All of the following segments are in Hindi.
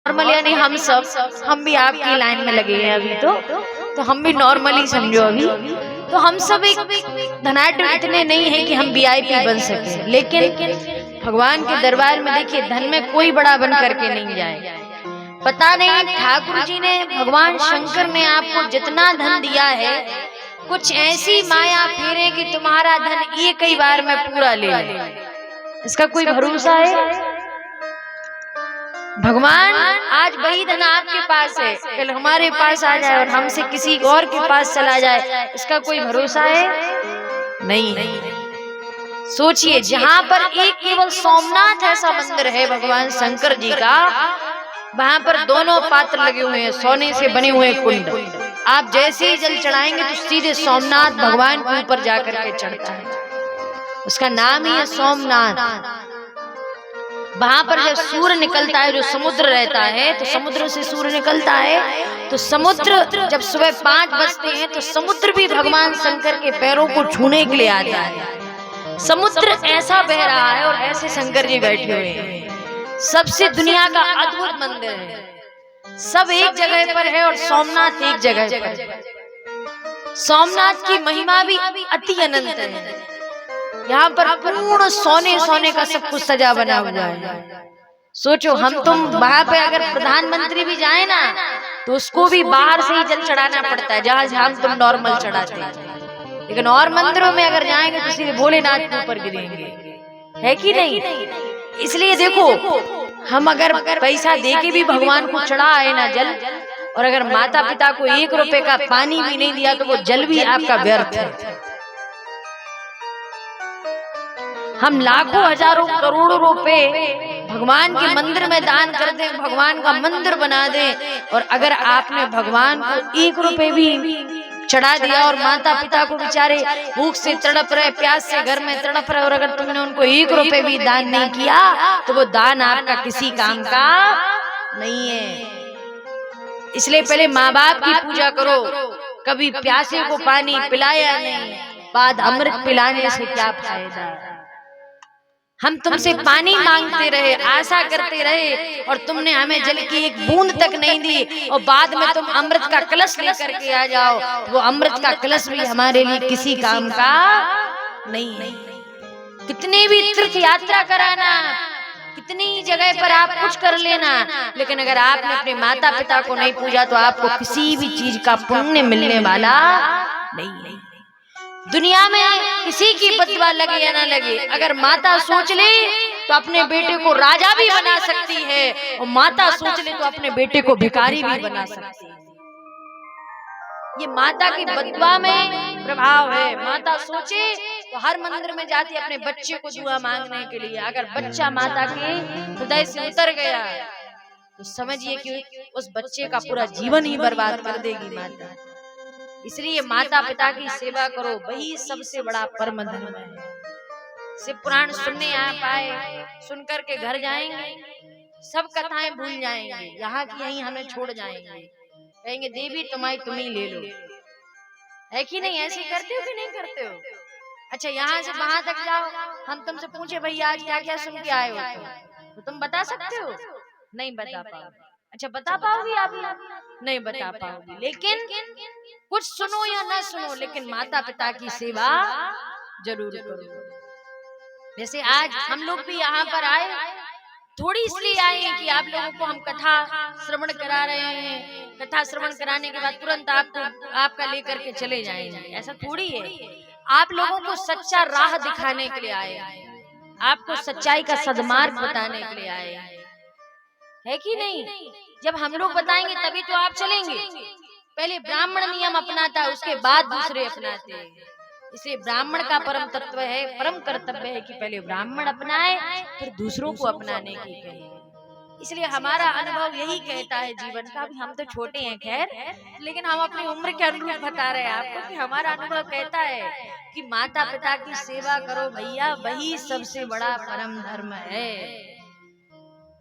नॉर्मल यानी हम भी आपकी लाइन में लगे हैं अभी तो हम भी नॉर्मली समझो अभी। तो हम सब एक धनाढ्य इतने नहीं है कि हम वीआईपी बन सके, लेकिन भगवान के दरबार में देखिए धन में कोई बड़ा बन करके नहीं जाए। पता नहीं ठाकुर जी ने, भगवान शंकर ने आपको जितना धन दिया है, कुछ ऐसी माया फेरे कि तुम्हारा धन एक ही बार में पूरा ले ले, इसका कोई भरोसा है? भगवान आज वही धन आपके पास है, कल हमारे पास आ जाए और हमसे किसी और के पास चला जाए, इसका कोई भरोसा है? नहीं है। सोचिए, जहाँ पर एक केवल सोमनाथ ऐसा मंदिर है भगवान शंकर जी का, वहां पर दोनों पात्र लगे हुए हैं, सोने से बने हुए कुंड। आप जैसे ही जल चढ़ाएंगे तो सीधे सोमनाथ भगवान के ऊपर जाकर के चढ़ता है, उसका नाम ही है सोमनाथ। वहां पर जब सूर्य निकलता है, जो समुद्र रहता है, तो समुद्र से सूर्य निकलता है, तो समुद्र जब सुबह 5 बजते हैं तो समुद्र भी भगवान शंकर के पैरों को छूने के लिए आता है। समुद्र ऐसा बह रहा है और ऐसे शंकर जी बैठे हुए हैं। सबसे दुनिया का अद्भुत मंदिर है, सब एक जगह पर है और सोमनाथ एक जगह पर। सोमनाथ की महिमा भी अति अनंत है। यहाँ पर पूर्ण सोने का सब कुछ सजा बना हुआ है। सोचो, हम तुम वहां पे अगर प्रधानमंत्री भी जाए ना, तो उसको भी बाहर से ही जल चढ़ाना पड़ता है, जहाँ हम तुम नॉर्मल चढ़ाते हैं। लेकिन और मंदिरों में अगर जाएंगे तो सीधे भोलेनाथ के ऊपर गिरेंगे, है कि नहीं? इसलिए देखो, हम अगर पैसा देके भी भगवान को चढ़ा आए ना जल, और अगर माता पिता को 1 रुपए का पानी भी नहीं दिया तो वो जल भी आपका व्यर्थ है। हम लाखों हजारों करोड़ों रुपए भगवान के मंदिर में दान कर दें, भगवान का मंदिर बना दें, और अगर आपने भगवान को 1 रुपए भी चढ़ा दिया और माता पिता को बेचारे भूख से तड़प रहे, प्यास से घर में तड़प रहे, और अगर तुमने उनको 1 रुपए भी दान नहीं किया तो वो दान आपका किसी काम का नहीं है। इसलिए पहले माँ बाप की पूजा करो। कभी प्यासे को पानी पिलाया नहीं, बाद अमृत पिलाने से क्या फायदा? हम तुमसे पानी मांगते रहे, आशा करते रहे, और तुमने हमें जल की 1 बूंद तक नहीं दी, और बाद में तुम अमृत का कलश लेकर के आ जाओ, वो अमृत का कलश भी हमारे लिए किसी काम का नहीं है। कितनी भी तीर्थ यात्रा कराना, कितनी जगह पर आप कुछ कर लेना, लेकिन अगर आपने अपने माता पिता को नहीं पूजा तो आपको किसी भी चीज का पुण्य मिलने वाला नहीं। दुनिया में किसी की बदवा लगे या ना लगे, अगर माता सोच ले तो अपने बेटे को राजा भी बना सकती है, और माता सोच ले तो अपने बेटे को भिखारी भी बना सकती है। ये माता की बदवा में प्रभाव है। माता सोचे तो हर मंदिर में जाती है अपने बच्चे को दुआ मांगने के लिए। अगर बच्चा माता के हृदय से उतर गया तो समझिए कि उस बच्चे का पूरा जीवन ही बर्बाद कर देगी माता। इसलिए माता पिता की सेवा करो, वही सबसे बड़ा परम धर्म है। शिव पुराण सुनने आप आए, सुनकर के घर जाएंगे, सब कथाएं भूल जाएंगे, यहाँ की यहीं हमें छोड़ जाएंगे, कहेंगे देवी तुम्हारी तुम ही ले लो, है कि नहीं? ऐसे करते हो कि नहीं करते हो? अच्छा, यहाँ से वहां तक जाओ, हम तुमसे पूछे भैया आज क्या क्या सुन के आए हो, तो तुम बता सकते हो? नहीं बता पाओगे। अच्छा, बता पाओगी आप? नहीं बता पाओगी। लेकिन कुछ सुनो या ना सुनो, लेकिन माता पिता की सेवा जरूर करो। जैसे आज हम लोग भी यहाँ पर आए, थोड़ी इसलिए आए हैं कि आप लोगों को हम कथा श्रवण करा रहे हैं। कथा श्रवण कराने के बाद तुरंत आपका लेकर के चले जाएंगे, ऐसा थोड़ी है। आप लोगों को सच्चा राह दिखाने के लिए आए हैं, आपको सच्चाई का सद्मार्ग बताने के लिए आए हैं, है कि नहीं? जब हम लोग बताएंगे तभी तो आप चलेंगे। पहले ब्राह्मण नियम अपनाता, उसके बाद दूसरे अपनाते हैं। इसलिए ब्राह्मण का परम तत्व है, परम कर्तव्य है कि पहले ब्राह्मण अपनाए फिर दूसरों को अपनाने की कहे। इसलिए हमारा अनुभव यही कहता है जीवन का। भी हम तो छोटे हैं खैर, लेकिन हम अपनी उम्र के अनुरूप बता रहे हैं आपको कि हमारा अनुभव कहता है कि माता पिता की सेवा करो भैया, वही सबसे बड़ा परम धर्म है।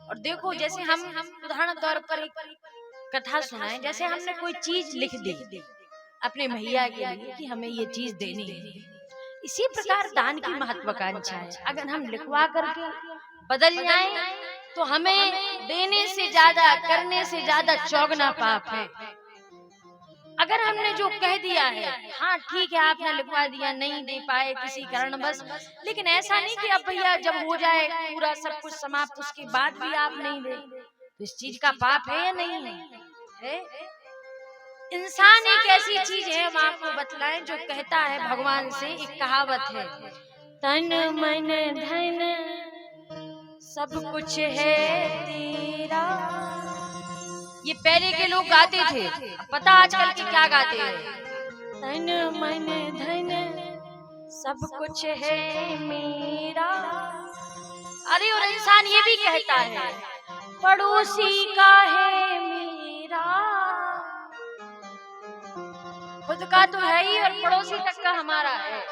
और देखो, जैसे हम उदाहरण तौर पर एक कथा सुनाए, जैसे हमने कोई चीज लिख दी अपने भैया के लिए कि हमें ये चीज देनी है, इसी प्रकार दान की महत्वाकांक्षा है। अगर हम लिखवा करके बदल जाए तो हमें देने से ज्यादा, करने से ज्यादा चौगुना पाप है। अगर हमने जो कह दिया है, हाँ ठीक है आपने लिखवा दिया, नहीं दे पाए किसी कारणवश, लेकिन ऐसा नहीं कि अब भैया जब हो जाए पूरा सब कुछ समाप्त उसके बाद भी आप नहीं दे, तो इस चीज का पाप है या नहीं है? इंसान एक ऐसी चीज है, हम आपको बतलाएं, जो कहता है भगवान से, एक कहावत है, तन मन धन सब कुछ है तेरा। ये पहले के लोग गाते थे, पता आजकल के क्या गाते हैं, तन मन धन सब कुछ है मेरा। अरे और इंसान ये भी कहता है पड़ोसी का है मेरा, खुद का तो है ही और पड़ोसी तक का हमारा है।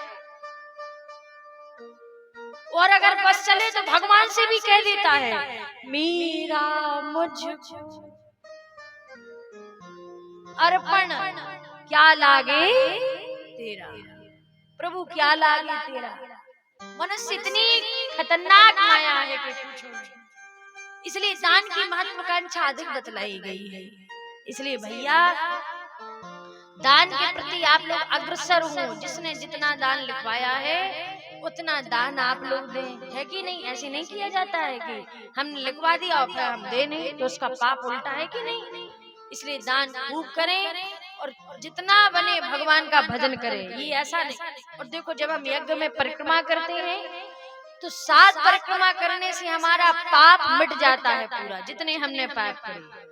और अगर बस चले तो भगवान से भी कह देता है मेरा मुझको अर्पण क्या लागे तेरा। प्रभु क्या लागे तेरा। मनुष्य इतनी खतरनाक माया है कि पूछो नहीं। इसलिए दान की महत्वाकांक्षा अधिक बतलाई गई है। इसलिए भैया दान के प्रति आप लोग अग्रसर हो। जिसने जितना दान लिखवाया है उतना दान आप लोग दें, है कि नहीं? ऐसे नहीं किया जाता है कि हमने लिखवा दिया और फिर हम दे नहीं, तो उसका पाप उल्टा है कि नहीं? इसलिए दान खूब करें और जितना बने भगवान का भजन करें। ये ऐसा नहीं। और देखो जब हम यज्ञ में परिक्रमा करते हैं तो 7 परिक्रमा करने से हमारा पाप मिट जाता है पूरा, जितने हमने पाप करे।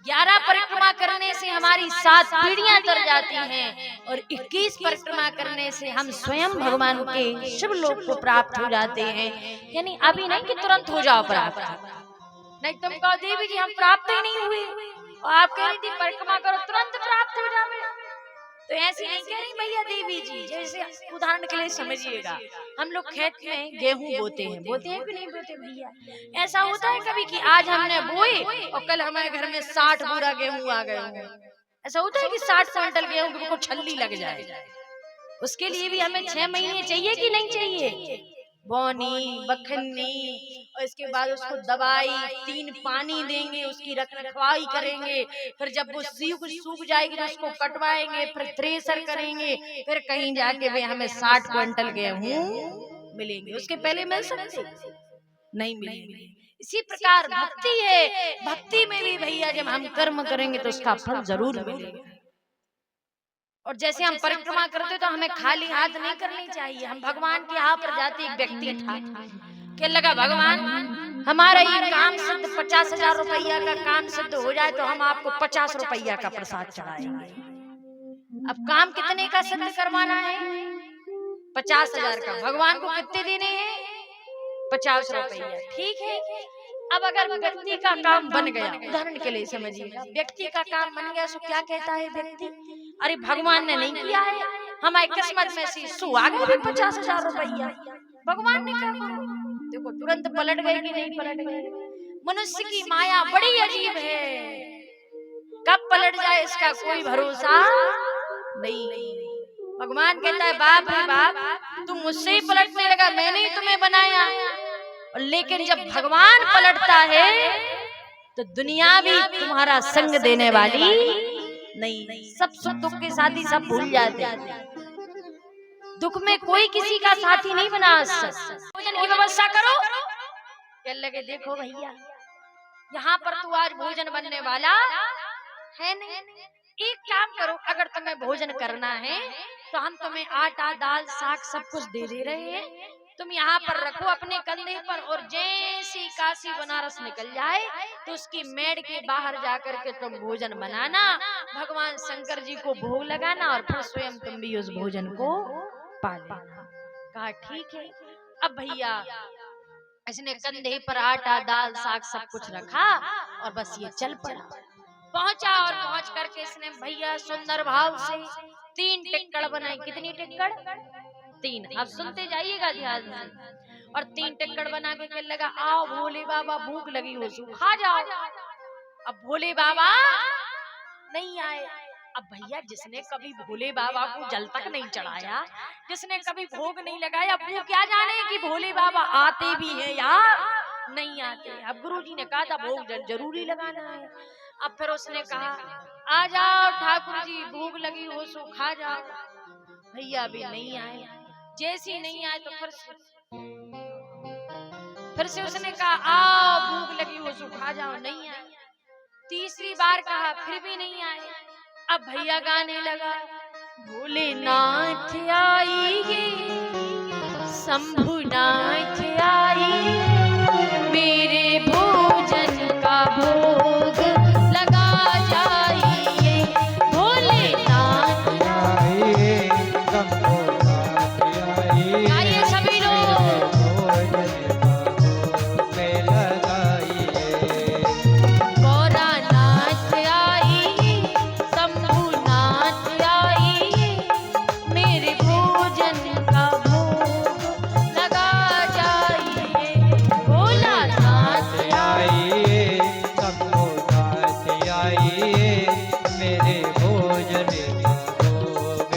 11 परिक्रमा करने से हमारी 7 पीढ़ियां तर जाती हैं और 21 परिक्रमा करने से हम स्वयं भगवान के शिव लोक को प्राप्त हो जाते हैं। यानी अभी नहीं कि तुरंत हो जाओ प्राप्त, नहीं तुम कहो देवी जी हम प्राप्त ही नहीं हुए और आप कह रही थी परिक्रमा करो तुरंत प्राप्त हो जावे, तो ऐसी नहीं कह रही भैया देवी जी। जैसे उदाहरण के लिए समझिएगा, हम लोग खेत में गेहूं बोते हैं कि नहीं बोते भैया? ऐसा होता है कभी कि आज हमने बोए और कल हमारे घर में 60 बोरा गेहूं आ गए। ऐसा होता है कि 60 क्विंटल गेहूं को छल्ली लग जाए। उसके लिए भी हमें 6 महीने चाहिए कि नहीं चाहिए? बोनी बखन्नी और इसके बाद उसको दवाई 3 पानी देंगे, उसकी रखरखाव करेंगे, फिर जब वो सूख जाएगी तो उसको कटवाएंगे, फिर थ्रेसर करेंगे, फिर कहीं जाके वे हमें 60 क्विंटल गेहूं मिलेंगे। उसके पहले मिल सकते नहीं मिलेंगे। इसी प्रकार भक्ति है, भक्ति में भी भैया जब हम कर्म करेंगे तो उसका फल जरूर मिलेगा। और जैसे हम परिक्रमा करते तो हमें खाली हाथ नहीं करनी चाहिए। हम भगवान के यहाँ पर जाते, एक व्यक्ति था क्या लगा भगवान हमारा ये काम सिद्ध 50,000 रुपया का काम सिद्ध हो जाए तो हम आपको 50 रुपया का प्रसाद चढ़ाएंगे। अब काम कितने का सिद्ध करवाना है? 50,000 का। भगवान को कितने देने हैं? 50 रुपया। ठीक है। अब अगर व्यक्ति का काम बन गया, उदाहरण के लिए समझिएगा, व्यक्ति का काम बन गया तो क्या कहता है व्यक्ति? अरे भगवान ने नहीं किया है, हमारी किस्मत में से सु आ गए 50,000 रुपया, भगवान ने क्या कहा? देखो तुरंत पलट गए कि नहीं पलट गए? मनुष्य की माया बड़ी अजीब है, कब पलट जाए इसका कोई भरोसा नहीं। भगवान कहता है बाप रे बाप तुम मुझसे ही पलटने लगा, मैंने ही तुम्हें बनाया। लेकिन जब भगवान पलटता है तो दुनिया भी तुम्हारा संग देने वाली नहीं। सब सुख दुख के साथी सब भूल जाते हैं, दुख में कोई किसी का साथी नहीं बना। भोजन की व्यवस्था करो, कह लगे देखो भैया यहाँ पर तो आज भोजन बनने वाला है नहीं। एक काम करो, अगर तुम्हें भोजन करना है तो हम तुम्हें आटा दाल साग सब कुछ दे रहे हैं, तुम यहाँ पर रखो अपने कंधे पर, और जैसे काशी बनारस निकल जाए तो उसकी मेड़ के बाहर जाकर के तुम भोजन बनाना, भगवान शंकर जी को भोग लगाना और फिर स्वयं तुम भी उस भोजन को पा लेना। कहा ठीक है। अब भैया इसने कंधे पर आटा दाल साग सब कुछ रखा और बस ये चल पड़ा। पहुंचा और पहुंच करके इसने भैया सुंदर भाव से 3 टिक्कड़ बनाई। कितनी टिक्कड़? 3। अब सुनते जाइएगा ध्यान से। और 3 टिक्कड़ बना के लगा आओ भोले बाबा भूख लगी हो सो खा जाओ। अब भोले बाबा नहीं आए। अब भैया जिसने कभी भोले बाबा को जल तक नहीं चढ़ाया, जिसने कभी भोग नहीं लगाया, वो क्या जाने कि भोले बाबा आते भी हैं यार नहीं आते। अब गुरुजी ने कहा था भोग जरूरी लगाना है। अब फिर उसने कहा आ जाओ ठाकुर जी, भूख लगी हो सो खा जाओ। भैया भी नहीं आए। जैसी नहीं आए तो फिर से उसने कहा आओ भूख लगी हो सो खा जाओ, नहीं आए। तीसरी बार कहा फिर भी नहीं आए। अब भैया गाने लगा भोलेनाथ आइए, शंभुनाथ आइए, मेरे भोजन का भोग लगा जाइए। भोलेनाथ आइए, शंभुनाथ आइए, आइए सभी लोग गौरानाथ आइए, शंभुनाथ आइए, मेरे भोजन का भोग लगा जाइए। भोलानाथ आइए, शंभुनाथ आइए, मेरे भोजन का भोग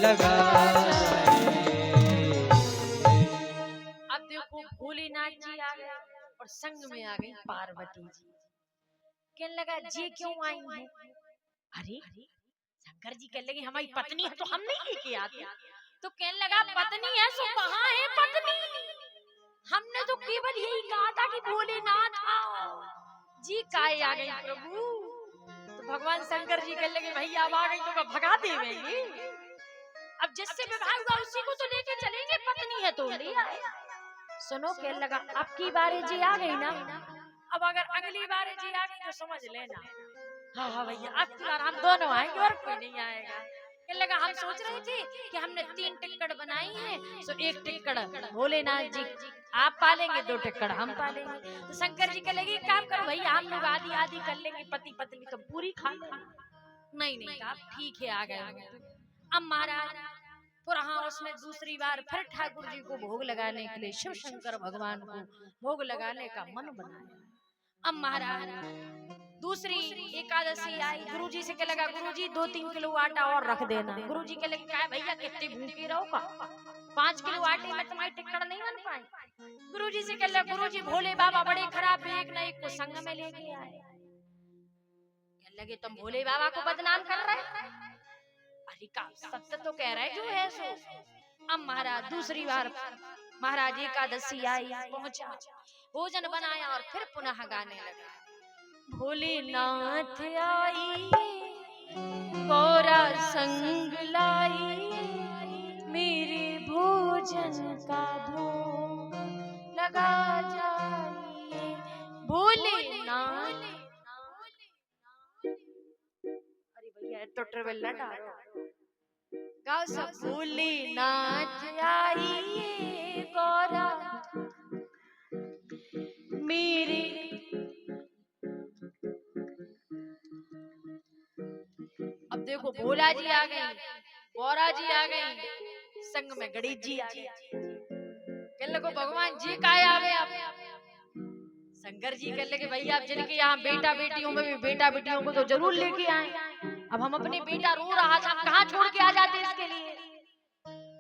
लगा जाइए। अब देखो भोलेनाथ जी आ गए और संग में आ गई पार्वती जी। कहने लगा जी क्यों आई है? अरे शंकर जी कहने लगे हमारी पत्नी है तो हम नहीं लेके आते। तो कहने लगा पत्नी है सो कहाँ है पत्नी? हमने तो केवल यही कहा था कि भोलेनाथ आओ। जी काहे आ गई प्रभु? तो भगवान शंकर जी कहने लगे भैया अब आ गई तो भगा देंगे। अब जिससे विवाह हुआ उसी को तो लेके चलेंगे, पत्नी है तो ले आए। सुनो कहने लगा अब की बारी जी आ गई ना, अब अगर अगली बार जी आ गई तो समझ लेना। हाँ हाँ भैया अब की बार हम दोनों आएंगे और कोई नहीं आएगा। कहने लगा हम सोच रहे थे कि हमने 3 टिक्कड़ बनाई है, तो 1 टिक्कड़ भोलेनाथ जी आप पालेंगे, 2 टिक्कड़ हम पालेंगे। तो शंकर जी कहने लगे काम करो भैया हम लोग आधी आधी कर लेंगे, पति पत्नी तो पूरी खा लेंगे। नहीं कहा ठीक है आ गए। अब महाराज पुरहा उसमें दूसरी बार फिर ठाकुर जी को भोग लगाने के लिए शिव शंकर भगवान को भोग लगाने का मन बनाया। अब महाराज दूसरी एकादशी आई, गुरुजी से कह लगा गुरुजी 2-3 किलो आटा और रख देना। गुरुजी कह लगे क्या भैया कितने भूखे रहो का, 5 किलो आटे में तुम्हारी टिक्कड़ नहीं बन पाई। गुरुजी से कह लगा गुरुजी भोले बाबा बड़े खराब है, एक न एक को संग में लेके आए। कह लगे तुम भोले बाबा को बदनाम कर रहे? अरे का सत्य तो कह रहे जो है सो। अब महाराज दूसरी बार महाराज एकादशी आई, पहुंचा भोजन बनाया और फिर पुनः गाने लगा भोलेनाथ आइए, गौरा संग लाइए, मेरे भोजन का भोग लगा जाइए। भोलेनाथ अरे भैया तो ट्रेवल न डालो गाओ सब भोलेनाथ आइए, गौरा मेरे अब देखो भोला जी आ गए, गौरा जी आ गई, संग में गणेश जी आ गए। कहने लगे भगवान जी काहे आ गए? आप शंकर जी कहने लगे भैया आप जिनके यहाँ बेटा बेटियों में भी बेटा बेटियों को तो जरूर लेके आए। अब हम अपने बेटा रो रहा था कहाँ छोड़ के आ जाते इसके लिए,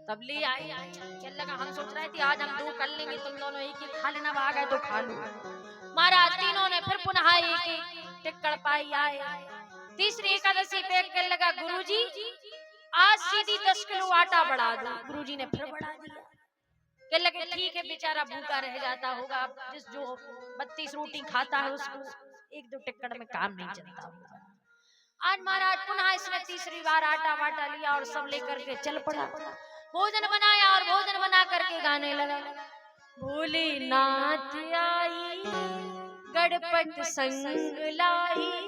तब ले आए। कहने लगा हम सोच रहे थे आज हम 2 कर लेंगे, तुम दोनों एक ही खा लेना, आ गए तो खा लो। महाराज तीनों ने फिर पुनः एक टिक्कड़ पाई आए। तीसरी एकादशी पे कहने लगा गुरुजी आज सीधी 10 किलो आटा बढ़ा दो। गुरुजी ने फिर बढ़ा दिया। कहने लगे ठीक है बेचारा भूखा रह जाता होगा, जिस जो 32 रोटी खाता है उसको 1-2 टिक्कड़ में काम नहीं चलता होगा। आज महाराज पुनः इसने तीसरी बार आटा वाटा लिया और सब लेकर के चल पड़ा। भोजन बनाया और भोजन बना करके गाने लगा भोलेनाथ आइए, गणपति संग लाइए,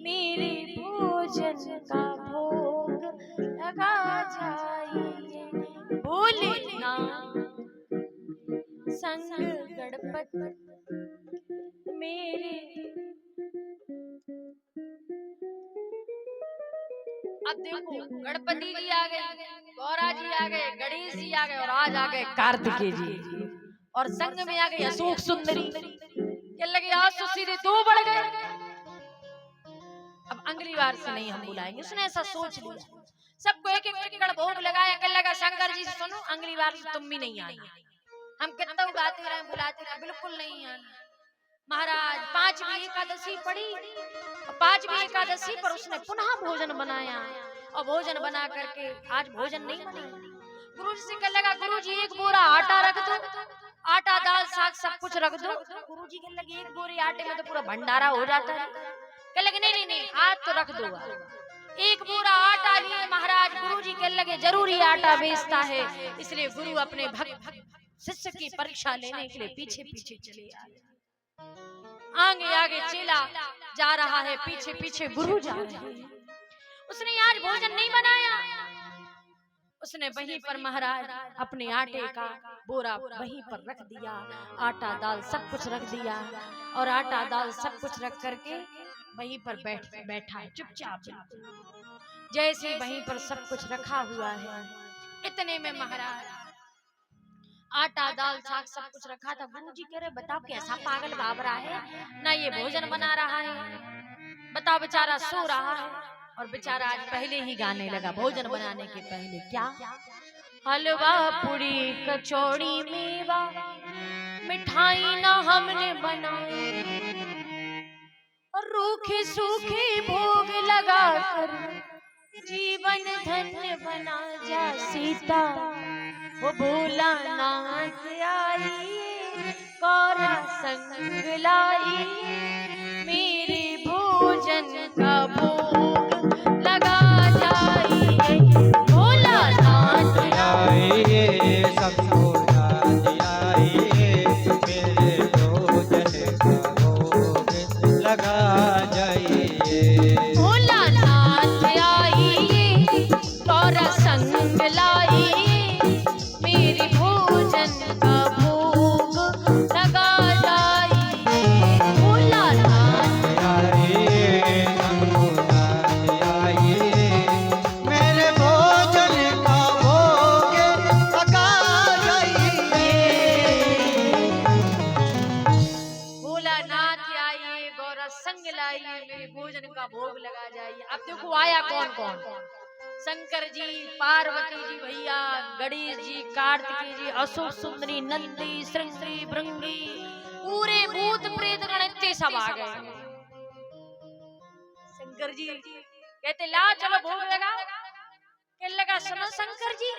मेरे भोजन का भोग लगा जाइए। भोलेनाथ संग गणपति मेरे। अब देखो गणपति जी आ गए, गौरा जी आ गए, गणेश जी आ गए और आज आ गए कार्तिकेय जी और संग में आ गई अशोक सुंदरी। क्या लगे आज तो सीधे 2 बढ़ गए। अब अगली बार से नहीं हम बुलाएंगे, उसने ऐसा सोच लिया। सबको एक टिक्कड़ भोग लगाया। क्या लगा शंकर जी से सुनो अगली बार से तुम भी नहीं आना, हम कितना गाते रहे बुलाते रहे, बिल्कुल नहीं आना। महाराज 5वीं एकादशी पड़ी, 5वीं एकादशी पर उसने पुनः भोजन बनाया और भोजन बना करके आज भोजन नहीं बनाया। गुरु जी से कहने लगा, गुरु जी 1 बोरा आटा रख दो, आटा दाल साग सब कुछ रख दो। गुरु जी कहने लगे 1 बोरे आटे में तो पूरा भंडारा हो जाता है। कहने लगे नहीं नहीं नहीं, आज तो रख दो। 1 बोरा आटा लिए महाराज। गुरु जी कहने लगे जरूरी आटा बेचता है, इसलिए गुरु अपने भक्त शिष्य की परीक्षा लेने के लिए पीछे पीछे चले आ रहे। आगे आगे चेला जा रहा है, पीछे पीछे गुरु जा रहे हैं। उसने आज भोजन नहीं बनाया, उसने वहीं पर महाराज अपने आटे का बोरा वहीं पर रख दिया, आटा दाल सब कुछ रख दिया और आटा दाल सब कुछ रख करके वहीं पर बैठा है चुपचाप। जैसे वहीं पर सब कुछ रखा हुआ है, इतने में महाराज आटा दाल साग सब कुछ रखा था। गुरु जी कह रहे बताओ कैसा पागल बाबरा है, ना ये भोजन बना रहा है, बताओ बेचारा सो रहा है। और बेचारा आज पहले ही गाने लगा भोजन बनाने के पहले, क्या हलवा पूरी कचौड़ी मेवा मिठाई ना हमने बनाई, और रूखे सूखे भोग लगा कर जीवन धन्य बना जा सीता। वो भोला नाथ आई गौरा संग लाई, मेरे भोजन का भोग लगा जाइए। भोला नाथ आइए सबको याद आइए, मेरे भोजन का भोग लगा जाइए। भोला नाथ आइए गौरा संग लाइए, मेरे भोजन का भोग लगा जाइए। भोला नाथ आइए सबको याद आइए, मेरे भोजन का भोग लगा जाइए। भोला नाथ आइए गौरा संग लाइए, मेरे भोजन का भोग लगा जाइए। अब देखो आया कौन कौन, शंकर जी, पार्वती जी भैया, गणेश जी, कार्तिकेय जी, अशोक सुंदरी, नंदी, श्रृंगी, भृंगी, पूरे भूत प्रेत गण इतने सब आ गए। शंकर जी कहते ला चलो भोग लगाओ। कहने लगा सुनो शंकर जी,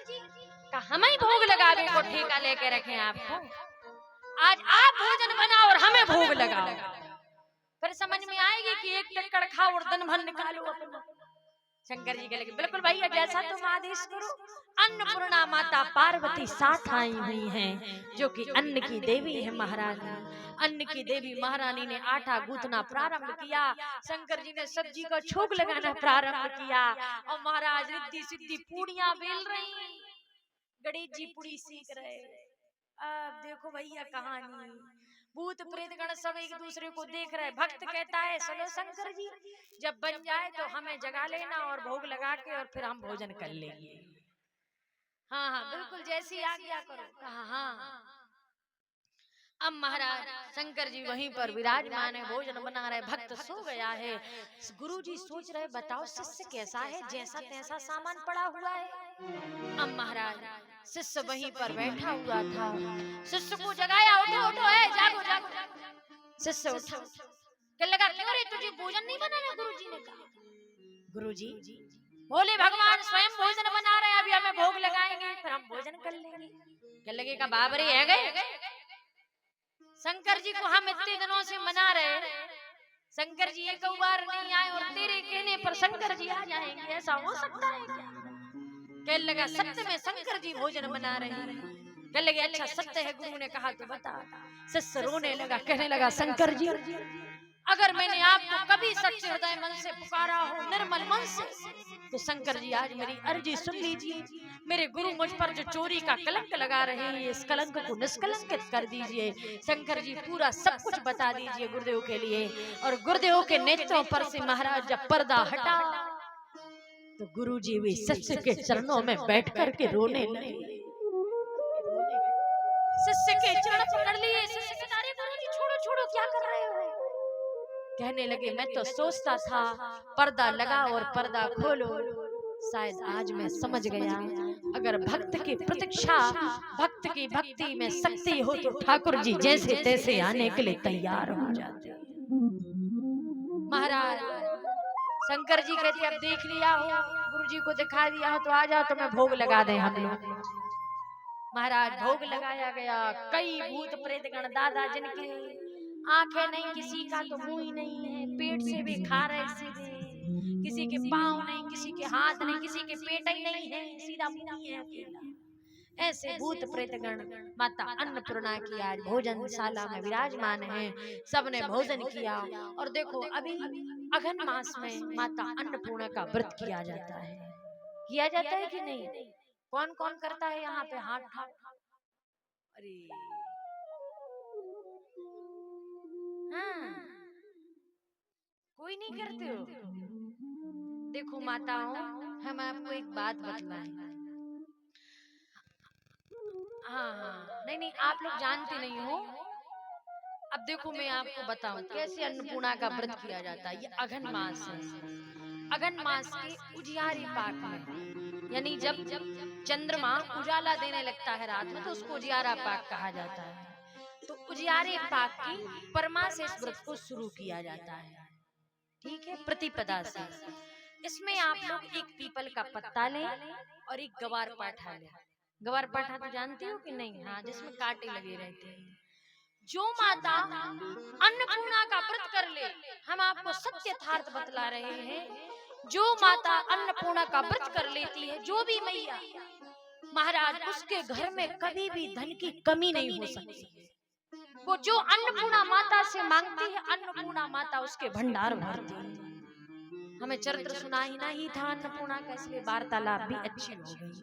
हम ही भोग लगावे को ठेका लेके रखे आपको, आज आप भोजन बनाओ और हमें भोग लगाओ, फिर समझ में आएगी कि एक टक्कर खाओ और दिन भर निकालो अपना। शंकर जी के लगे बिल्कुल भैया जैसा तुम आदेश करो। अन्नपूर्णा माता पार्वती साथ आई हुई हैं, जो कि अन्न की देवी है महारानी। अन्न की देवी महारानी ने आटा गूंथना प्रारंभ किया, शंकर जी ने सब्जी का छोक लगाना प्रारंभ किया और महाराज रिद्धि सिद्धि पूड़ियां बेल रही, गणेश जी पूड़ी सीख रहे। अब देखो भैया कहानी, भूत प्रेत गण सब एक दूसरे को देख रहे। भक्त कहता है सुनो शंकर जी, जब बन जाए तो हमें जगा लेना और भोग लगा के और फिर हम भोजन कर लेंगे। हाँ हाँ बिल्कुल जैसी आज्ञा करो। कहा हाँ। अब महाराज शंकर जी वहीं पर विराजमान है, भोजन बना रहे, भक्त सो गया है। गुरु जी सोच रहे बताओ शिष्य कैसा है, जैसा तैसा सामान पड़ा हुआ है। अब महाराज शिष्य वहीं पर बैठा हुआ था, शिष्य को जगाया, उठो उठो है जागो जागो। शिष्य उठा, कहने लगा क्यों रे तुझे भोजन नहीं बनाना? गुरु जी ने कहा गुरु जी बोले भगवान स्वयं भोजन बना रहे हैं, अभी हमें भोग लगाएंगे फिर हम भोजन कर लेंगे। कहने लगे का बाबरे है गए, शंकर जी को हम इतने दिनों से मना रहे, शंकर जी एक बार नहीं आए और तेरे कहने पर शंकर जी आ जाएंगे, ऐसा हो सकता है क्या? कहने लगा सत्य में शंकर जी भोजन बना रहे हैं। कहने लगे अच्छा सत्य है, गुरु ने कहा तो बता। शिष्य रोने लगा, कहने लगा शंकर जी अगर मैंने आपको कभी सच्चे हृदय मन से पुकारा हो, निर्मल मन से, तो शंकर जी आज मेरी अर्जी सुन लीजिए। मेरे गुरु मुझ पर जो चोरी का कलंक लगा रहे हैं, इस कलंक को निष्कलंकित कर दीजिए। शंकर जी पूरा सब कुछ बता दीजिए गुरुदेव के लिए। और गुरुदेव के नेत्रों पर से महाराज जब पर्दा हटा तो गुरु जी भी शिष्य के चरणों में बैठ कर के रोने लगे। शिष्य के चरण पकड़ लिए, शिष्य के नारे गुरु जी छोड़ो छोड़ो क्या कर रहे हो? कहने लगे मैं तो सोचता था पर्दा लगा और पर्दा खोलो, शायद आज मैं समझ गया अगर भक्त की प्रतीक्षा, भक्त की भक्ति में शक्ति हो तो ठाकुर जी जैसे तैसे आने के लिए तैयार हो जाते हैं। महाराज शंकर जी कहते अब देख लिया हो, गुरु जी को दिखा दिया हो तो आ जाओ, तो मैं भोग लगा दे हम लोग। महाराज भोग लगाया गया। कई भूत प्रेत गण दादा जिनकी आंखें नहीं, किसी का तो मुंह ही नहीं है, पेट से भी खा रहे सीधे, किसी के पांव नहीं, किसी के हाथ नहीं, किसी के पेट ही नहीं है, सीधा मुंह ही है अकेला। ऐसे भूत प्रेत गण माता अन्नपूर्णा की आज भोजनशाला में विराजमान है। सबने भोजन किया। और देखो अभी अघन मास में माता अन्नपूर्णा का व्रत किया जाता है। किया जाता है कि नहीं? कौन कौन करता है यहाँ पे? हाथ उठाओ। अरे हाँ, कोई नहीं करते हो? देखो माताओं, हम आपको एक बात बतलाएं। हाँ, नहीं नहीं, आप लोग जानते नहीं हो। अब देखो मैं आपको बताऊं कैसे अन्नपूर्णा का व्रत किया जाता है। ये अघन मास है। अघन मास के उजियारी पाक में, यानी जब चंद्रमा उजाला देने लगता है रात में, तो उसको उजियारा पाक कहा जाता है। तो उजियारे पाक की परमा से इस व्रत को शुरू किया जाता है। ठीक है, प्रतिपदा से। इसमें आप लोग एक पीपल का पत्ता लें और एक गवार पाठा लें। गवार पाठा तो जानती हो कि नहीं? हाँ, जिसमें कांटे लगे रहते हैं। जो माता अन्नपूर्णा का व्रत कर ले, हम आपको सत्य यथार्थ बतला रहे हैं, जो माता अन्नपूर्णा का व्रत कर लेती है, जो भी मैया, महाराज उसके घर में कभी भी धन की कमी नहीं हो सकती। वो जो अन्नपूर्णा माता से मांगती है, अन्नपूर्णा माता उसके भंडार भरती है। हमें चरित्र सुनाना ही था अन्नपूर्णा का, इसलिए वार्तालाप भी अच्छी हो गई।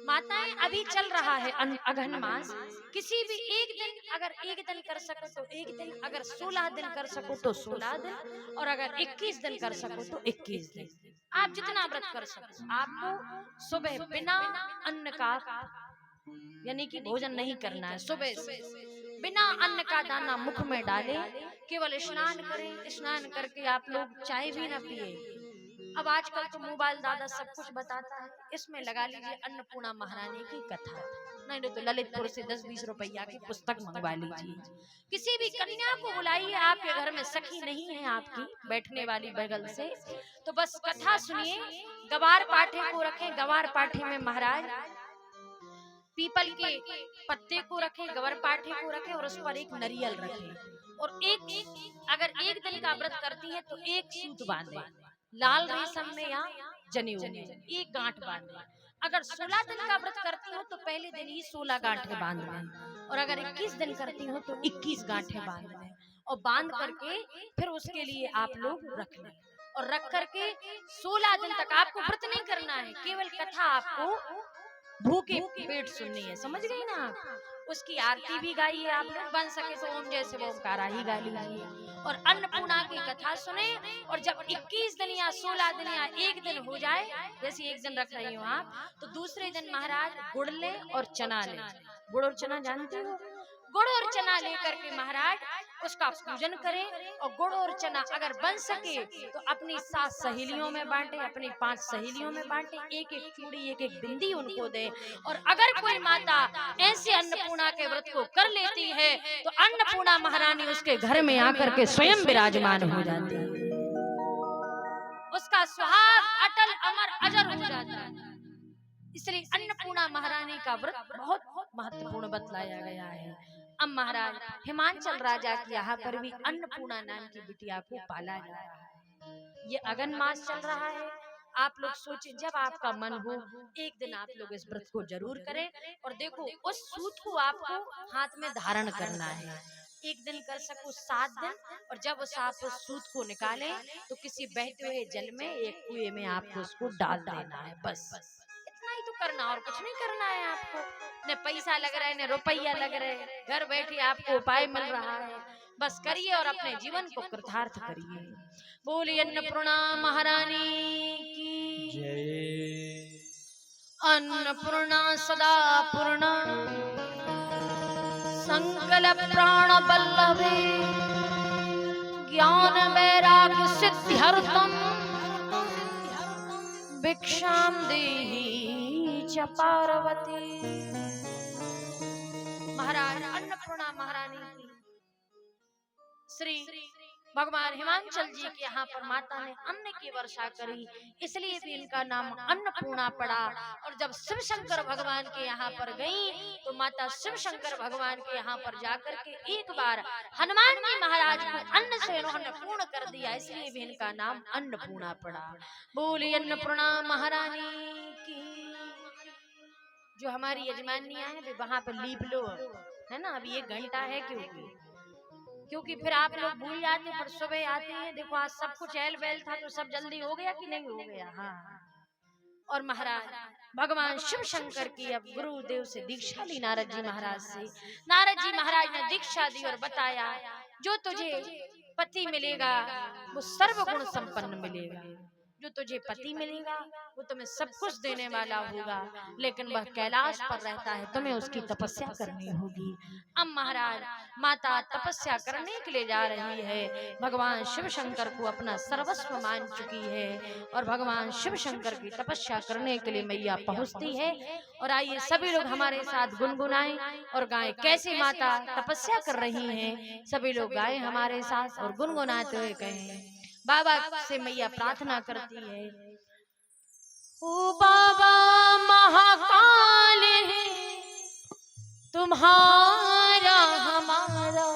माताएं, अभी चल रहा है अघन मास। किसी भी एक दिन, अगर एक दिन कर सको तो एक दिन, अगर 16 दिन कर सको तो 16 दिन, और अगर 21 दिन कर सको तो 21 दिन। आप जितना व्रत कर सको। आपको सुबह बिना अन्न का, यानी कि भोजन नहीं करना है। सुबह से बिना अन्न का दाना मुख में डाले, केवल स्नान करें। स्नान करके आप लोग चाय भी ना पिए। अब आजकल तो मोबाइल दादा सब कुछ बताता है, इसमें लगा लीजिए अन्नपूर्णा महारानी की कथा। नहीं तो ललितपुर से 10-20 रुपया की पुस्तक मंगवा लीजिए। किसी भी कन्या को बुलाइए, आपके घर में सखी नहीं है आपकी बैठने वाली बगल से, तो बस कथा सुनिए। गवार पाठे को रखें। गवार पाठे में महाराज पीपल के पत्ते को रखें, गवार पाठे को रखें, और उस पर एक नरियल रखें। और अगर एक दिन का व्रत करती है तो एक सूत बांधे, लाल रेशम में या जनेऊ में एक गांठ बांधे। अगर 16 दिन का व्रत करती हो तो पहले दिन ही 16 गांठें बांध लें, और अगर 21 दिन करती हो तो 21 गांठें बांध लें। और बांध करके फिर उसके लिए आप लोग रख लें, और रख करके 16 दिन तक आपको व्रत नहीं करना है, केवल कथा आपको भूखे पेट सुननी है। समझ गई ना आप? उसकी आरती भी गाइए आप लोग, बन सके तो ओम जैसे ओमकारा ही गा लीजिए, और अन्नपूर्णा की कथा सुने। और जब 21 दिन या 16 दिन या एक दिन हो जाए, जैसे एक दिन रख रही हो आप, तो दूसरे दिन महाराज गुड़ ले और चना ले। गुड़ और चना जानते हो? गुड़ और चना लेकर के महाराज उसका पूजन करें। और गुड़ और चना अगर बन सके तो अपनी 7 सहेलियों में बांटे, अपनी 5 सहेलियों में बांटे, एक एक चूड़ी एक एक बिंदी उनको दे। और अगर कोई माता ऐसे अन्नपूर्णा के व्रत को कर लेती है तो अन्नपूर्णा महारानी उसके घर में आकर के स्वयं विराजमान हो जाती है। उसका सुहाग अटल अमर अजर हो जाता है। इसलिए अन्नपूर्णा महारानी का व्रत बहुत महत्वपूर्ण बतलाया गया है। अब महाराज हिमांचल राजा के यहाँ पर भी अन्नपूर्णा नाम की बिटिया को पाला जा रहा है। ये अघन मास चल रहा है। आप लोग सोचिए, जब आपका मन हो एक दिन आप लोग इस व्रत को जरूर करें। और देखो, उस सूत को आपको हाथ में धारण करना है। एक दिन कर सको 7 दिन। और जब आप उस सूत को निकालें तो किसी बहते हुए जल में, एक कुएं में आपको उसको डाल देना है। बस इतना ही तो करना, और कुछ नहीं करना है आपको। न पैसा लग रहा है, न रुपया लग रहा है, घर बैठे आपको उपाय मिल रहा है। बस करिए और अपने जीवन को कृतार्थ करिए। बोलिए अन्नपूर्णा महारानी की जय। अन्नपूर्णा सदा पूर्णा संकल्प प्राण बल्लभे ज्ञान वैराग्य सिद्ध्यर्थम भिक्षाम देहि च पार्वती। महाराज अन्नपूर्णा महारानी की श्री भगवान हिमांचल जी के यहाँ पर माता ने अन्न की वर्षा करी, इसलिए भी इनका नाम अन्नपूर्णा पड़ा। और जब शिव शंकर भगवान के यहाँ पर गई तो माता शिव शंकर भगवान के यहाँ पर जाकर के एक बार हनुमान जी महाराज को अन्न से उन्होंने पूर्ण कर दिया, इसलिए भी इनका नाम अन्नपूर्णा पड़ा। बोली अन्नपूर्णा महारानी की। जो हमारी यजमानियां हैं वे वहां पर लीप लो, है ना, अभी 1 घंटा है, क्योंकि फिर आप लोग भूल जाते, फिर सुबह आते हैं। देखो आज सब कुछ एल बैल था तो सब जल्दी हो गया कि नहीं हो गया। हाँ। और महाराज भगवान शिव शंकर की अब गुरुदेव से दीक्षा ली नारद जी महाराज से। नारद जी महाराज ने दीक्षा दी और बताया जो तुझे पति मिलेगा वो सर्वगुण संपन्न मिलेगा। जो तुझे पति मिलेगा वो तुम्हें सब कुछ देने वाला होगा, लेकिन वह कैलाश पर रहता है, तुम्हें उसकी तपस्या करनी होगी। अब महाराज माता तपस्या करने के लिए जा रही है, भगवान शिव शंकर को अपना सर्वस्व मान चुकी है और भगवान शिव शंकर की तपस्या करने के लिए मैया पहुंचती है। और आइए सभी लोग हमारे साथ गुनगुनाएं और गाएं कैसे माता तपस्या कर रही हैं। सभी लोग गाएं हमारे साथ और गुनगुनाते हुए कहें। बाबा से मैया प्रार्थना करती है, ओ बाबा महाकाल है तुम्हारा हमारा,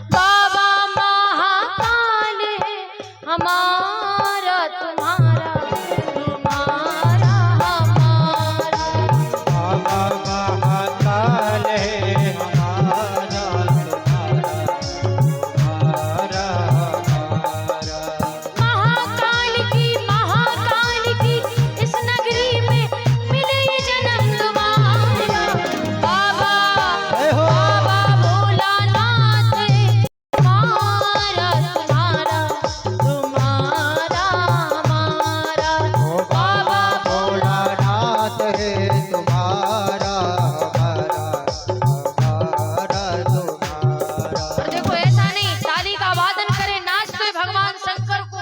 बाबा महाकाल है हमारा तुम्हारा, तुम्हारा हमारा, बाबा महाकाल है हमारा तुम्हारा, महाकाल की इस नगरी में मिले ये जन्म तुम्हारा, बाबा बाबा भोलानाथ तुम्हारा तुम्हारा तुम्हारा हमारा, बाबा भोलानाथ है तुम्हारा हमारा, हमारा तुम्हारा। और देखो ऐसा नहीं ताली का वादन करे, नाचते हुए भगवान शंकर को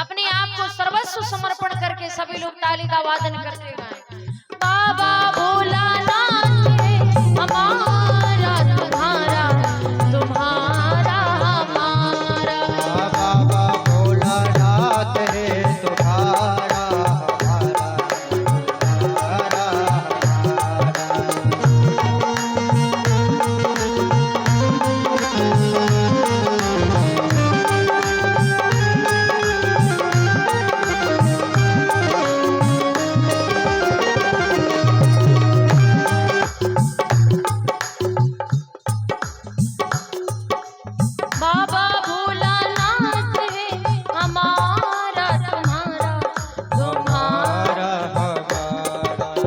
अपने आप को सर्वस्व समर्पण करके सभी लोग ताली का वादन करते गाएं। बाबा भोलानाथ है हमारा तुम्हारा, तुम्हारा हमारा, बाबा भोलानाथ है तुम्हारा हमारा, हमारा हमारा। बाबा भोलानाथ है हमारा तुम्हारा, तुम्हारा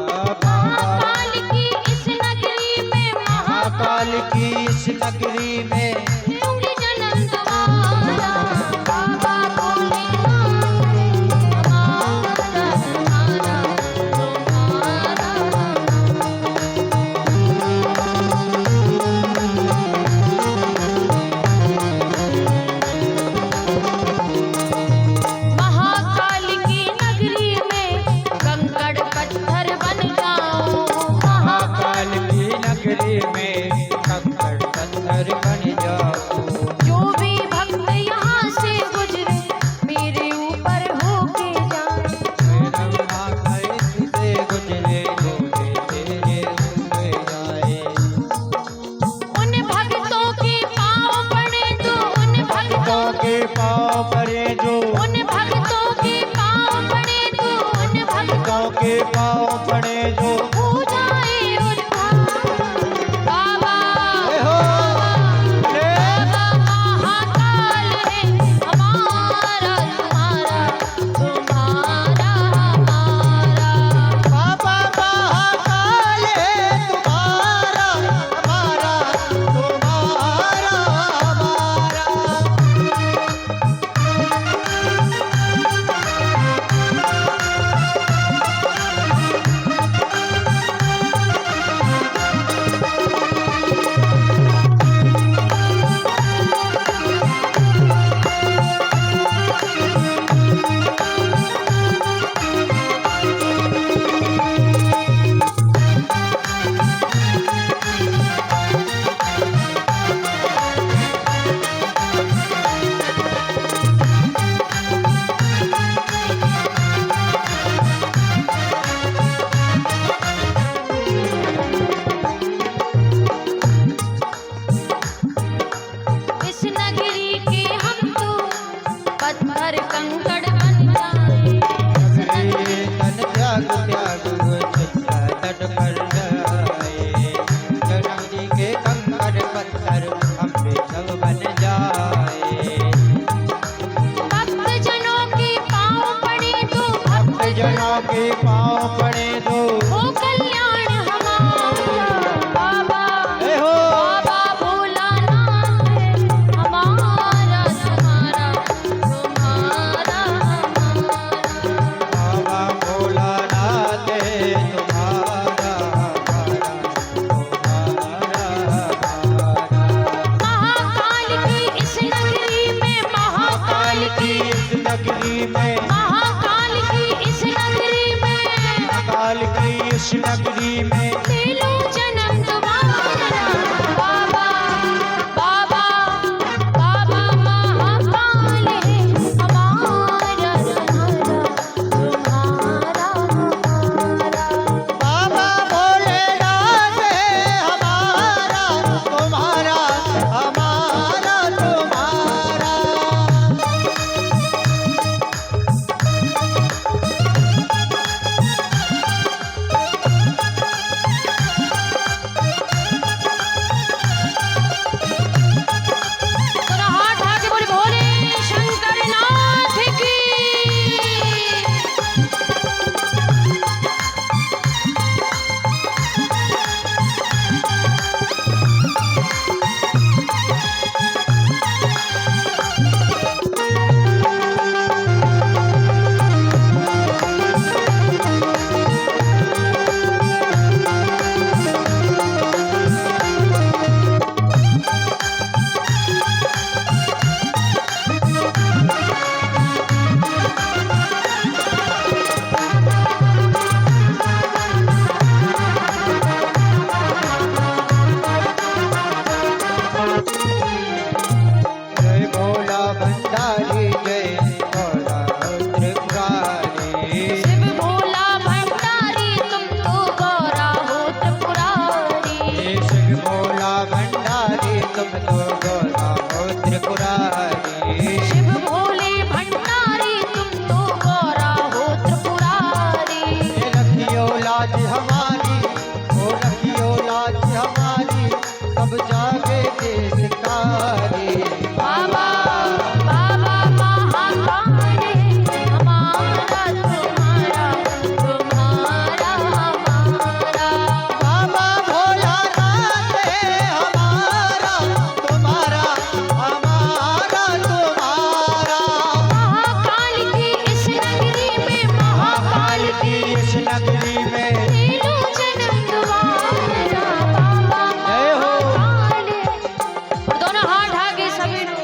महाकाल की इस नगरी में, महाकाल की इस नगरी में लूंगी जन्म तुम्हारा, बाबा भोलेनाथ है हमारा तुम्हारा, तुम्हारा महाकाल की नगरी में कंकड़ पत्थर बन जाओ, महाकाल की नगरी में कंकड़ पत्थर बन जाओ। जो भी भक्त यहाँ से गुजरे मेरे ऊपर होके जाए, से गुजरे लोगे तेरे हुए जाए। उन भक्तों के पाँव पड़े तो, उन भक्तों के पाँव पड़े जो, उन भक्तों के पाँव पड़े तो, उन भक्तों के पाँव पड़े जो हो जाए उद्धार। बाबा बाबा महाकाल है हमारा तुम्हारा, तुम्हारा हमारा, बाबा महाकाल है तुम्हारा हमारा, तुम्हारा हमारा। पत्थर कंकड़ बन जाए। सगरे तन त्याग त्याग चित्ता तट पर जाए। जन्म जी के कंकड़ पत्थर हम पे सब बन जाए। भक्त जनों के पाँव पड़े तो भक्त जनों के पाँव पड़े दो हो कल्याण हमारा। बाबा हे हो बाबा भोलानाथ है हमारा तुम्हारा तुम्हारा हमारा। बाबा भोलानाथ है तुम्हारा हमारा तुम्हारा। महाकाल की इस नगरी में महाकाल की इस नगरी में महाकाल की इस नगरी में काल की इस नगरी में ले लो जन्म तुम्हारा। बाबा बाबा बाबा महाकाल है हमारा तुम्हारा तुम्हारा। बाबा भोलेनाथ है हमारा तुम्हारा हमारा तुम्हारा। थोड़ा हाथ आगे बोले भोले शंकर नाथ की। जय भोला भंडारी जय भोला त्रिपुरारी। शिव भोला भंडारी तुम तो गौरा हो त्रिपुरारी। शिव भोला भंडारी तुम तो गौरा हो त्रिपुरारी। शिव भोले भंडारी तुम तो गौरा हो त्रिपुरारी। ये रखियो लाज हमारी ओ रखियो लाज हमारी सब जागे देशकारी। बाबा बाबा महाकाल है हमारा तुम्हारा तुम्हारा हमारा। बाबा भोलानाथ है हमारा तुम्हारा हमारा तुम्हारा। महाकाल की इस नगरी में महाकाल की इस नगरी में ले लो जन्म तुम्हारा। बाबा जय हो। महाकाल और दोनों हाथ आगे सभी लोग।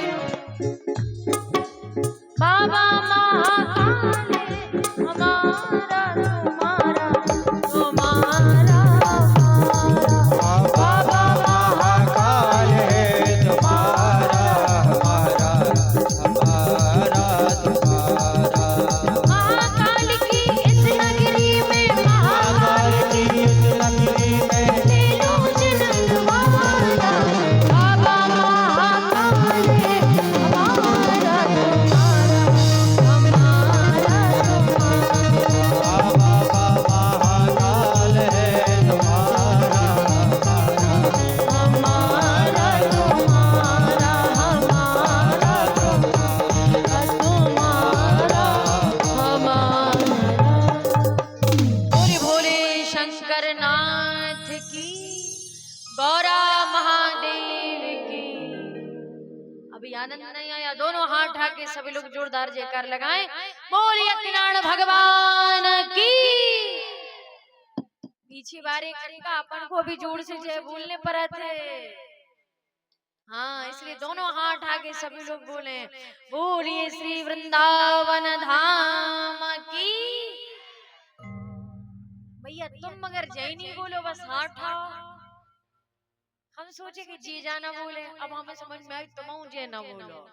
बाबा महाकाल हमारा तुम्हारा तुम्हारा हमारा। बाबा महाकाल है तुम्हारा हमारा हमारा तुम्हारा। महाकाल की इस नगरी में महाकाल की इस नगरी में ले लो जन्म तुम्हारा। बाबा महाकाल है हमारा तुम्हारा हमारा तुम्हारा। बाबा महाकाल है तुम्हारा हमारा तुम्हारा हमारा तुम्हारा हमारा। बोले भोले शंकर नाथ की गौरा महादेव की। अभी आनंद नहीं आया? दोनों हाथ उठा के सभी लोग जोरदार जयकार लगाएं। बोलिए कल्याण भगवान की। पीछे बारे करेगा अपन को भी जोर से जय बोलने पर थे। हाँ, इसलिए दोनों हाथ आगे सभी लोग बोले बोलिए श्री वृंदावन धाम की। भैया तुम मगर जय नहीं बोलो, बस हाथ उठाओ। हम सोचे कि जी जाना बोले, अब हमें समझ में आई तुम जय ना बोलो,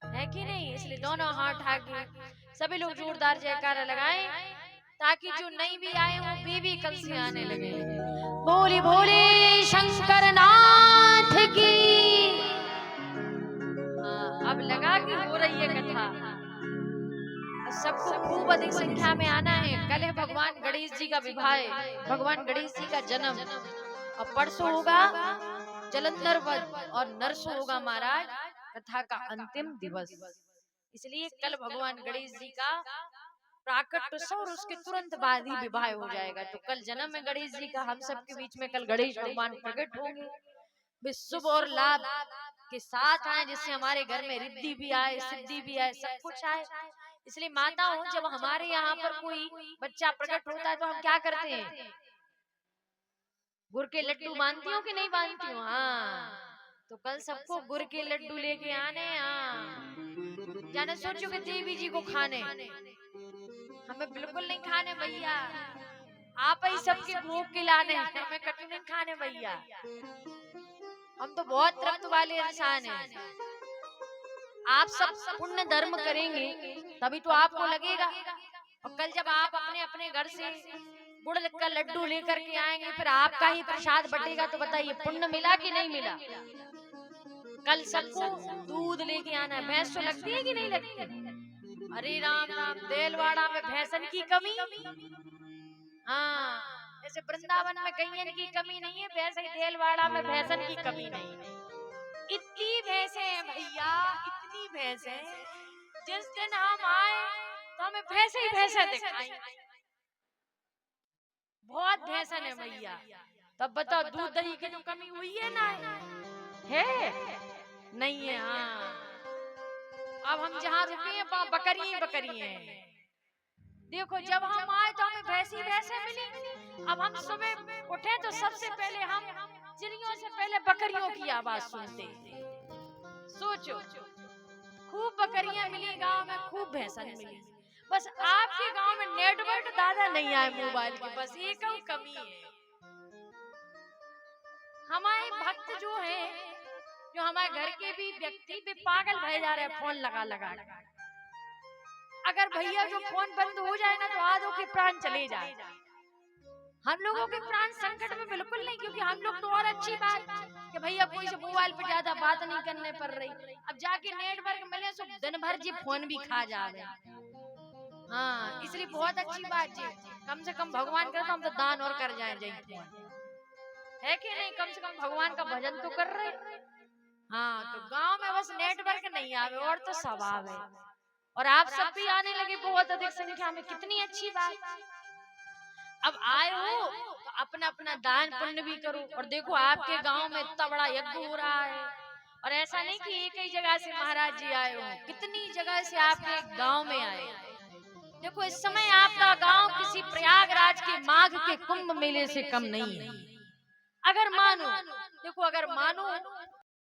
है कि नहीं? इसलिए दोनों हाथ आगे सभी लोग जोरदार जयकारा लगाएं ताकि जो नहीं भी आए वो भी कल से आने लगे। बोली भोले शंकर नाथ की। अब लगा की हो रही है कथा। सबको खूब अधिक संख्या में आना है। कल है भगवान गणेश जी का विवाह है, भगवान गणेश जी का जन्म, और परसों होगा जलंधर वध और नरसों होगा महाराज कथा का अंतिम दिवस। इसलिए कल भगवान गणेश जी का प्राकट्य उत्सव और उसके तुरंत बाद ही विवाह हो जाएगा। तो कल जन्म है गणेश जी का, हम सबके बीच में कल गणेश भगवान प्रकट होंगे। वे शुभ और लाभ के साथ आए, जिससे हमारे घर में रिद्धि भी आए, सिद्धि भी आए, सब कुछ आए। इसलिए माताओं, जब हमारे यहाँ पर कोई बच्चा प्रकट होता है तो हम क्या करते हैं? गुड़ के लड्डू बांधती हो कि नहीं बांधती हो? हाँ, तो कल सबको गुड़ के लड्डू लेके आने। हाँ, जाने सोचो कि देवी जी को खाने, हमें बिल्कुल नहीं खाने भैया। आप ही सबके भोग खिलाने, हमें कटु नहीं खाने भैया। हम तो बहुत तृप्त वाले इंसान हैं। आप सब पुण्य धर्म करेंगे तभी तो आपको लगेगा। और कल जब आप अपने अपने घर से गुड़ का लड्डू लेकर के आएंगे, फिर आपका ही प्रसाद बटेगा, तो बताइए पुण्य मिला कि नहीं मिला? कल सबको दूध लेके आना है। भैंस तो लगती है कि नहीं लगती? अरे राम राम, देलवाड़ा में भैंसन की कमी। हाँ, जैसे वृंदावन में गैयन की कमी नहीं है, वैसे ही देलवाड़ा में भैंसन की कमी नहीं है। इतनी भैंसे हैं भैया, इतनी भैंसे। जिस दिन हम आए तो हमें भैंसे ही भैंसे दिखाई। बहुत भैंसन है भैया। तब बताओ दूध दही की तो कमी हुई है ना? है नहीं है? हाँ, अब हम जहाँ रुके हैं वहाँ बकरी बकरी हैं। देखो, जब हम आए तो हमें भैंसी भैंसे मिली। अब हम सुबह उठे तो सबसे पहले हम चिड़ियों से पहले बकरियों की आवाज सुनते। सोचो, खूब बकरियां मिली गांव में, खूब भैंसन मिली। बस आपके गांव में नेटवर्क दादा नहीं आए मोबाइल के, बस एक कमी है। हमारे भक्त जो है, जो हमारे घर के भी व्यक्ति भी पागल भय जा रहे हैं फोन लगा लगा। अगर भैया जो फोन बंद हो जाए ना तो आधों के प्राण चले जाए। हम लोगों के प्राण संकट में बिल्कुल नहीं, क्योंकि हम लोग तो और अच्छी बात कि भैया कोई से मोबाइल पे ज्यादा बात नहीं करने पड़ रही। अब जाके नेटवर्क मिले तो दिन भर जी फोन भी खा जावे। हाँ, इसलिए बहुत अच्छी बात जी, कम से कम भगवान करे तो हम तो दान और कर जाए जी फोन, है कि नहीं? कम से कम भगवान का भजन तो कर रहे। हाँ, तो गांव में बस नेटवर्क नहीं आवे और तो सब आवे, और आप सब भी आने लगे बहुत अधिक संख्या में, कितनी अच्छी बात। अब आए हो तो अपना अपना दान पुण्य भी करो। और देखो, आपके गांव में इतना बड़ा यज्ञ हो रहा है, और ऐसा नहीं कि एक ही जगह से महाराज जी आए हो, कितनी जगह से आपके गांव में आए। देखो, इस समय आपका गांव किसी प्रयागराज के माघ के कुंभ मेले से कम नहीं है। अगर मानो, देखो अगर मानो